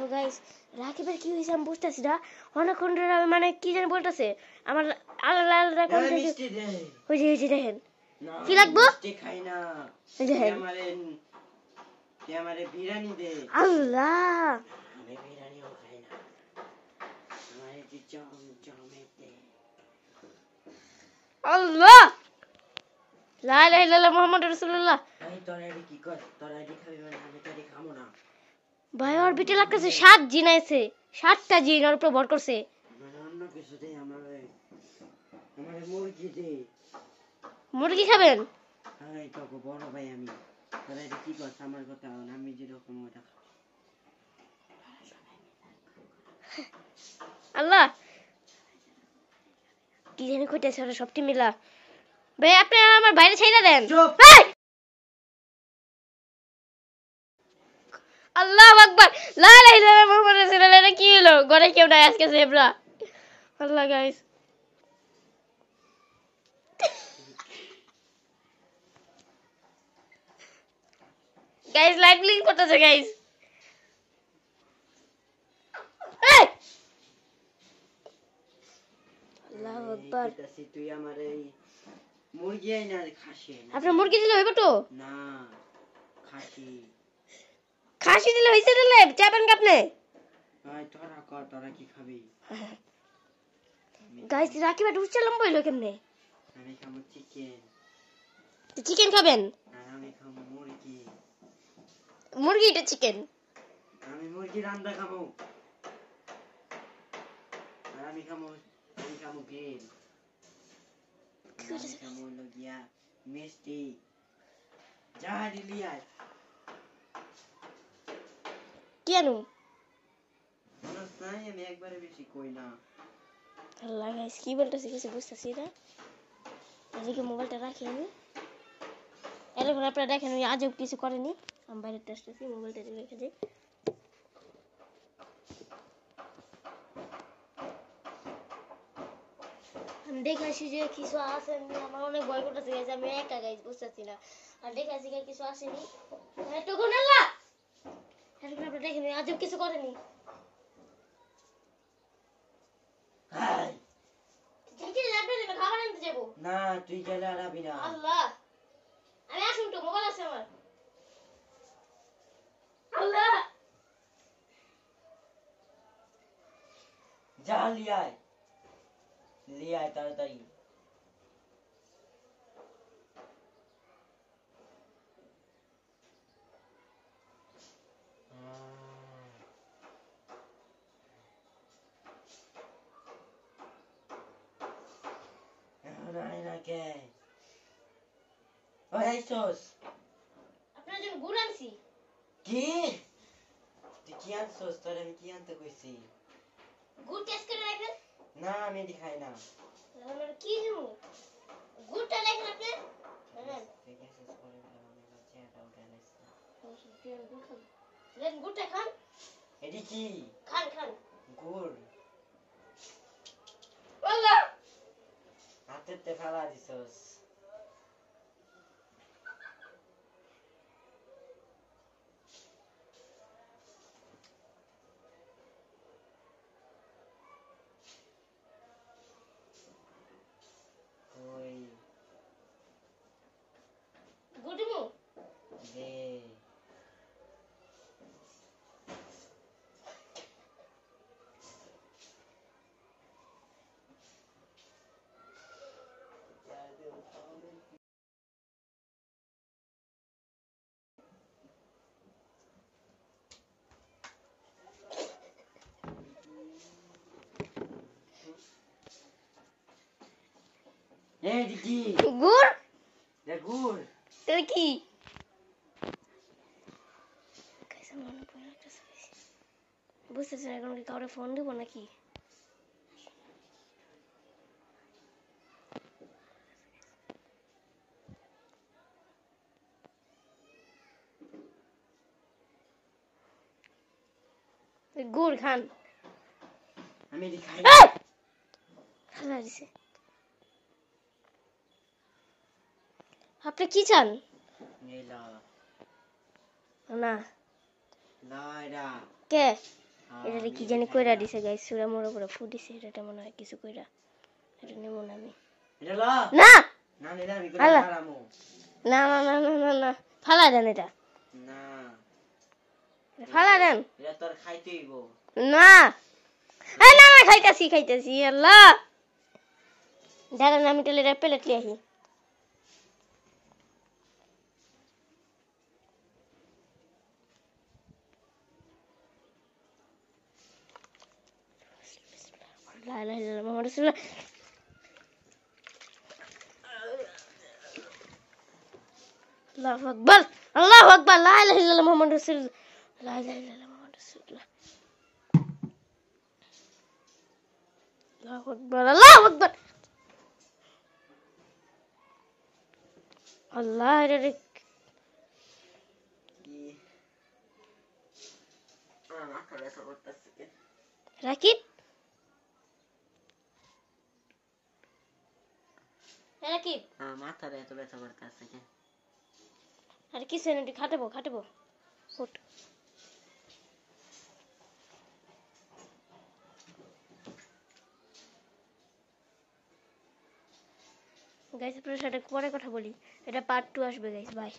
তো গাইস রাকিবের কি হইছে আমি বুঝতাছি না অনেকক্ষণ ধরে মানে কি জানি বলতাছে আমার আলাদা আলাদা কোন মিষ্টি দে হইছে দেখেন কি লাগবো মিষ্টি খাই না দেখেন আমারে বিরিয়ানি দে আল্লাহ আমি বিরিয়ানিও খাই না আমারে জমে দে আল্লাহ লা ইলাহা ইল্লাল্লাহ মুহাম্মাদুর রাসূলুল্লাহ এই তোরা কি কর তোরা খাবি মানে আমি তোরে খামো না ভাই ওর বিটে লাগতেছে 7 জিন আইছে 7টা জিন ওর উপর ভর করছে মানে অন্য কিছু দে আমারে মুরগি দে মুরগি খাবেন এই তো বড় ভাই আমি তোরা কি কর আমার কথা আমি যেরকম ওটা আল্লাহ কি জানি কইতেছে ওরা সবটি মিলা ভাই আপনি আমার বাইরে ছাইড়া দেন আল্লাহু আকবার লা ইলাহা ইল্লাল্লাহ মুহাম্মাদুর রাসূলুল্লাহ এটা কি হলো ঘরে কেউ নাই আজকে জেব্রা আল্লাহ গাইস গাইস লাইট ব্লিঙ্ক করতেছে গাইস আল্লাহু আকবার তুই আমারে মুরগি আইনা খাসি আপনি মুরগি দিলে হইব তো না খাসি দিলে হইছে দিলে চাবেন কি আপনি আয় তোরা কি খাবি গাইস রাকিব এটা উচ্চ লম্বা হইলো কেমনে আমি খাবো চিকেন চিকেন খাবেন আর আমি খাবো মুরগি এটা চিকেন আমি মুরগি রান্না খাবো আর আমি খাবো গ্রিল আমি খাবো লগিয়া মিষ্টি যা দিলিয়া কেন নাই আমি একবারে বেশি কই না আল্লাহ গাইস কি বলতেছি কিছু বুঝতেছি না এদিকে মোবাইলটা রাখি আমি এখন আপনারা দেখেন আমি আজও কিছু করেনি আমি বাইরে টেস্টেছি মোবাইলটা রেখে যাই আমি দেখাছি যে কিছু আসেনি আমার অনেক ভয় করতেছে গাইস আমি একা গাইস বুঝতেছি না আর দেখাছি যে কিছু আসেনি এতক্ষণ আল্লাহ এখন আপনারা দেখেন আজও কিছু করেনি হাই চিকেন লাগবে না খাবার আনতে যাব না তুই গেলে আর আবি না আল্লাহ আমি আসুন তো মোবাইল আছে আমার আল্লাহ যা লিয়ায় তাড়াতাড়ি আপনার জন্য গুড় আনছি কি তুই কি আনছস তোর আমি কি আনতে কইছি গুড় টেস্ট করে দেখেন না আমি এটি খাই না আমার কি দিমু গুড়টা দেখেন আপনি হ্যাঁ ঠিক আছে পরে আমি বাচ্চাটা উঠে আইছি লেন গুড়টা খান এটি কি খান গুড় আল্লাহ হাতেতে ফেলা দিছস গুড় দিমু দে এই দিদি গুড় গুড় তাহলে কি বুঝতেছি না এখন কি কাউরে ফোন দিব নাকি গুড় খান আমি এটি খাই না খালা দিছে আপনি কি চান নীলা না লাইরা কে এটা কি জানি কইরা দিছে গাইস সুরা মোর উপরে ফু দিছে এটা মনে হয় কিছু কইরা এটা নেব না আমি এটা ল না না নিলে আমি করে আল্লাহ। হারামু না না না না না না ফালা দেন এটা না ফালা দেন এটা তোর খাইতে হইব না এই না না খাইতাছি আল্লাহ দাঁড়ান আমি তাহলে এটা প্লেট লিয়ে আসি লা ইলাহা ইল্লাল্লাহ মুহাম্মাদুর রাসূলুল্লাহ আল্লাহু আকবার লা ইলাহা ইল্লাল্লাহ মুহাম্মাদুর রাসূলুল্লাহ লা ইলাহা ইল্লাল্লাহ মুহাম্মাদুর রাসূলুল্লাহ আল্লাহু আকবার আল্লাহ রে কি মাথা ব্যথা করতেছে রাকিব রাকিব মাথা এত ব্যথা করতেছে কেন আরে কি সেনটি খাটাবো ফুট গাইস আপনার সাথে পরে কথা বলি এটা পার্ট 2 আসবে গাইস বাই